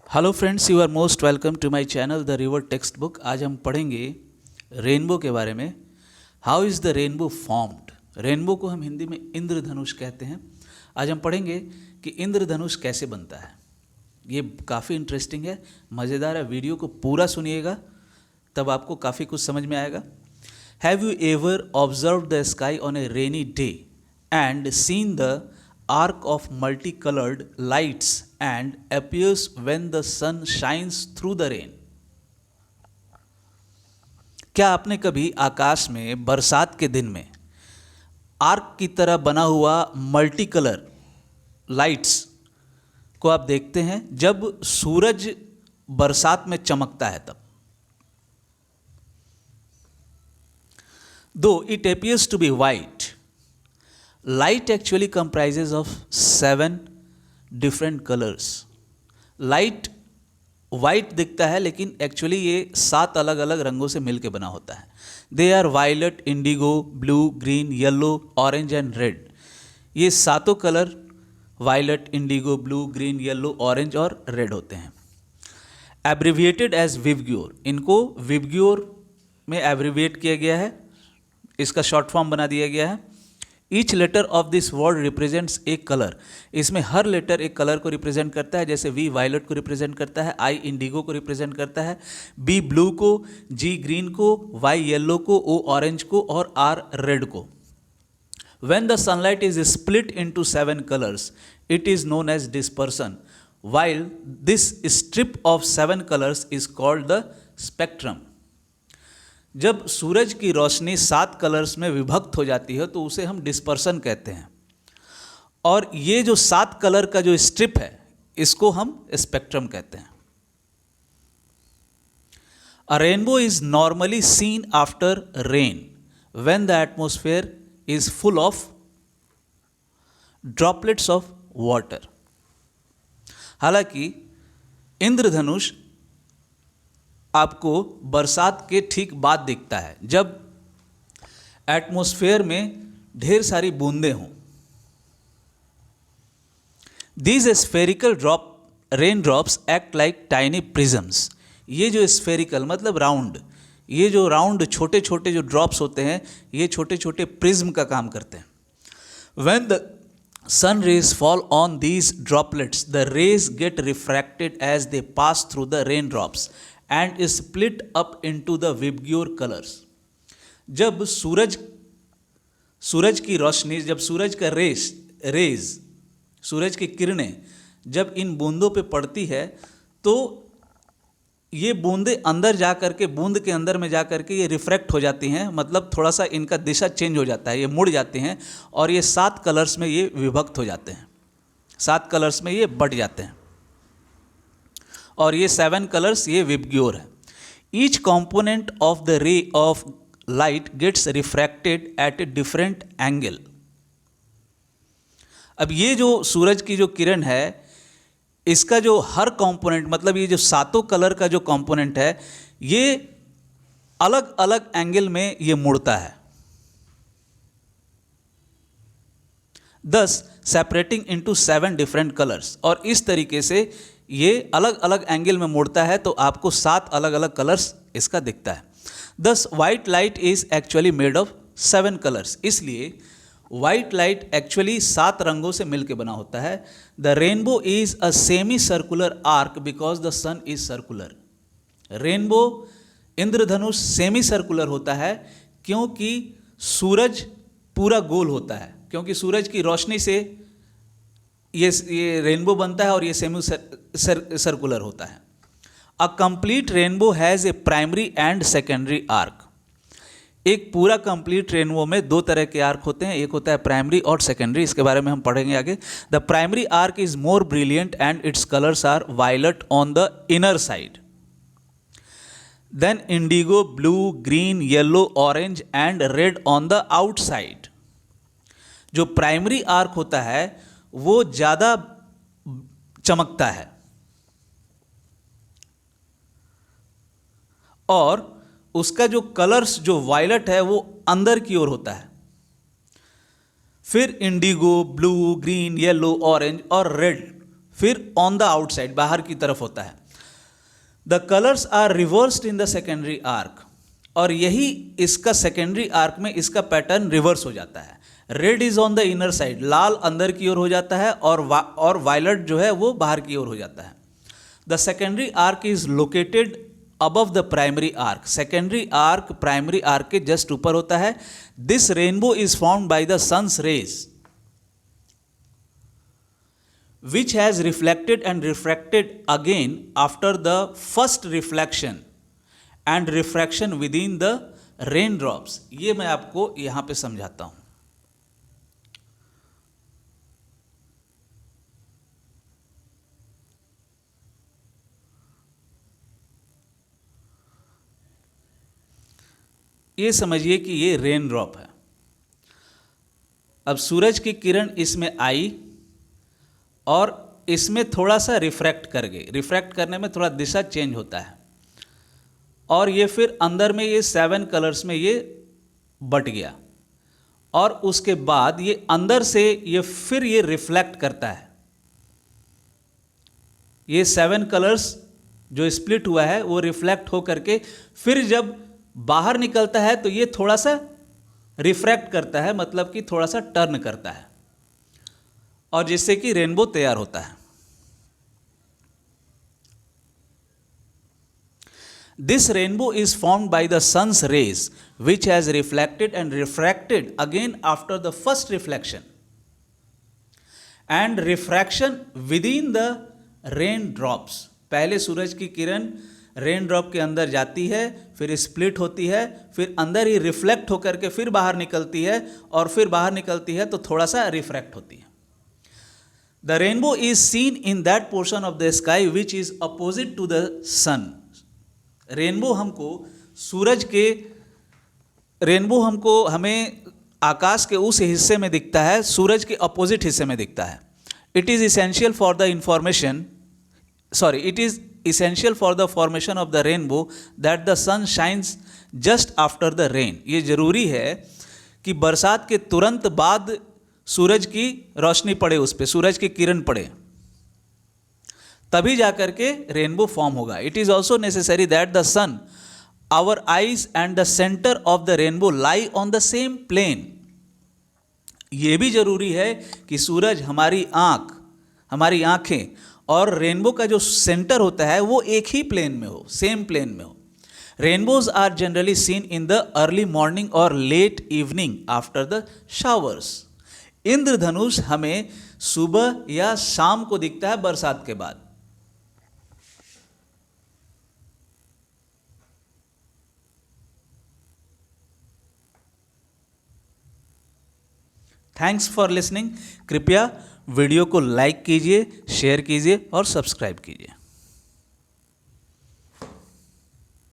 Hello friends, you are most welcome to my channel the river textbook. आज हम पढ़ेंगे rainbow के बारे में। How is the rainbow formed. Rainbow को हम हिंदी में इंद्रधनुष कहते हैं। आज हम पढ़ेंगे कि इंद्रधनुष कैसे बनता है। ये काफ़ी इंटरेस्टिंग है, मज़ेदार है। वीडियो को पूरा सुनिएगा तब आपको काफ़ी कुछ समझ में आएगा। Have you ever observe the sky on A rainy day and seen the arc of multicolored lights and appears when the sun shines through the rain। क्या आपने कभी आकाश में बरसात के दिन में आर्क की तरह बना हुआ मल्टी कलर लाइट्स को आप देखते हैं जब सूरज बरसात में चमकता है तब। दो it appears to be white, light actually comprises of 7 different colors। Light white दिखता है लेकिन एक्चुअली ये 7 अलग अलग रंगों से मिलकर बना होता है। They are violet, indigo, blue, green, yellow, orange and red. ये सातों colour violet, indigo, blue, green, yellow, orange और रेड होते हैं। एब्रिविएटेड एज विबग्योर, इनको विबग्योर में एब्रिविएट किया गया है, इसका शॉर्ट फॉर्म बना दिया गया है। Each letter of this word represents a colour. इसमें हर लेटर एक कलर को रिप्रेजेंट करता है। जैसे वी वायलेट को रिप्रेजेंट करता है, आई इंडिगो को रिप्रेजेंट करता है, बी ब्लू को, जी ग्रीन को, वाई येलो को, ओ ऑरेंज को और आर रेड को। When the sunlight is split into 7 colours it is known as dispersion, while this strip of 7 colors is called the spectrum। जब सूरज की रोशनी 7 colours में विभक्त हो जाती है तो उसे हम डिस्पर्सन कहते हैं, और ये जो 7 कलर का जो स्ट्रिप है इसको हम स्पेक्ट्रम कहते हैं। A rainbow is normally seen after rain when the atmosphere is full of droplets of water. हालांकि इंद्रधनुष आपको बरसात के ठीक बाद दिखता है जब एटमॉस्फेयर में ढेर सारी बूंदें हों। These spherical rain drops act like tiny prisms. ये जो स्फेरिकल मतलब राउंड, ये जो राउंड छोटे छोटे जो ड्रॉप्स होते हैं ये छोटे छोटे प्रिज्म का काम करते हैं। When the sun rays fall on these droplets, the rays get refracted as they pass through the raindrops and is split up into the vibgyor colors। जब सूरज की रोशनी, जब सूरज का रेज सूरज की किरणें जब इन बूंदों पे पड़ती है तो ये बूंदें अंदर जा करके, बूंद के अंदर में जा करके ये रिफ्रैक्ट हो जाती हैं, मतलब थोड़ा सा इनका दिशा चेंज हो जाता है, ये मुड़ जाते हैं और ये 7 कलर्स में ये विभक्त हो जाते हैं, 7 कलर्स में ये बट जाते हैं और ये 7 कलर्स ये विबग्योर है। Each component of the ray of light gets refracted at a different angle. अब ये जो सूरज की जो किरण है इसका जो हर कंपोनेंट, मतलब ये जो 7 कलर का जो कंपोनेंट है ये अलग अलग एंगल में ये मुड़ता है, दस सेपरेटिंग इनटू 7 डिफरेंट कलर्स। और इस तरीके से ये अलग अलग एंगल में मुड़ता है तो आपको 7 अलग अलग कलर्स इसका दिखता है। This white light is actually made of 7 colours. इसलिए वाइट लाइट एक्चुअली 7 रंगों से मिलकर बना होता है। The rainbow is a semicircular arc because the sun is circular. Rainbow इंद्रधनुष सेमी सर्कुलर होता है क्योंकि सूरज पूरा गोल होता है, क्योंकि सूरज की रोशनी से ये रेनबो बनता है और ये सेमी सर्कुलर होता है। A complete rainbow has a primary and secondary arc. एक पूरा कंप्लीट रेनबो में 2 तरह के आर्क होते हैं, एक होता है प्राइमरी और सेकेंडरी, इसके बारे में हम पढ़ेंगे आगे। The primary arc is more brilliant and its colours are violet on the inner side, then indigo, blue, green, yellow, orange and red on the outside. जो प्राइमरी आर्क होता है वो ज़्यादा चमकता है और उसका जो कलर्स जो वायलेट है वो अंदर की ओर होता है। फिर indigo, blue, green, yellow, orange और रेड फिर ऑन द आउटसाइड, बाहर की तरफ होता है। The colours are reversed in the secondary arc, और यही इसका सेकेंडरी आर्क में इसका पैटर्न रिवर्स हो जाता है। Red is on the inner side, लाल अंदर की ओर हो जाता है, और वायलेट जो है वो बाहर की ओर हो जाता है। The secondary arc is located above the primary arc, secondary arc primary arc के जस्ट ऊपर होता है। This rainbow is formed by the sun's rays which has reflected and refracted again after the first reflection and refraction within the raindrops। ये मैं आपको यहां पे समझाता हूं। ये समझिए कि ये रेन ड्रॉप है। अब सूरज की किरण इसमें आई और इसमें थोड़ा सा रिफ्रैक्ट कर गई, रिफ्रैक्ट करने में थोड़ा दिशा चेंज होता है, और ये फिर अंदर में ये 7 कलर्स में ये बट गया, और उसके बाद ये अंदर से ये फिर ये रिफ्लेक्ट करता है। ये 7 कलर्स जो स्प्लिट हुआ है वो रिफ्लेक्ट हो करके फिर जब बाहर निकलता है तो ये थोड़ा सा रिफ्रैक्ट करता है, मतलब कि थोड़ा सा टर्न करता है, और जिससे कि रेनबो तैयार होता है। This rainbow is formed by the sun's rays which has reflected and refracted again after the first reflection and refraction within the raindrops. पहले सूरज की किरण रेन ड्रॉप के अंदर जाती है, फिर स्प्लिट होती है, फिर अंदर ही रिफ्लेक्ट होकर के फिर बाहर निकलती है, और फिर बाहर निकलती है तो थोड़ा सा रिफ्रैक्ट होती है। The rainbow is seen in that portion of the sky which is opposite to the sun। Rainbow हमको हमें आकाश के उस हिस्से में दिखता है, सूरज के अपोजिट हिस्से में दिखता है। It is essential for the formation of the rainbow that the sun shines just after the rain। ये जरूरी है कि बरसात के तुरंत बाद सूरज की रोशनी पड़े, उस पर सूरज की किरण पड़े, तभी जाकर के रेनबो फॉर्म होगा। It is also necessary that the sun, our eyes and the centre of the rainbow lie on the same plane. ये भी जरूरी है कि सूरज, हमारी आंखें और रेनबो का जो सेंटर होता है वो एक ही प्लेन में हो, सेम प्लेन में हो। Rainbows are generally seen in the early morning और late evening after the showers. इंद्रधनुष हमें सुबह या शाम को दिखता है बरसात के बाद। Thanks for listening. कृपया वीडियो को लाइक कीजिए, शेयर कीजिए और सब्सक्राइब कीजिए।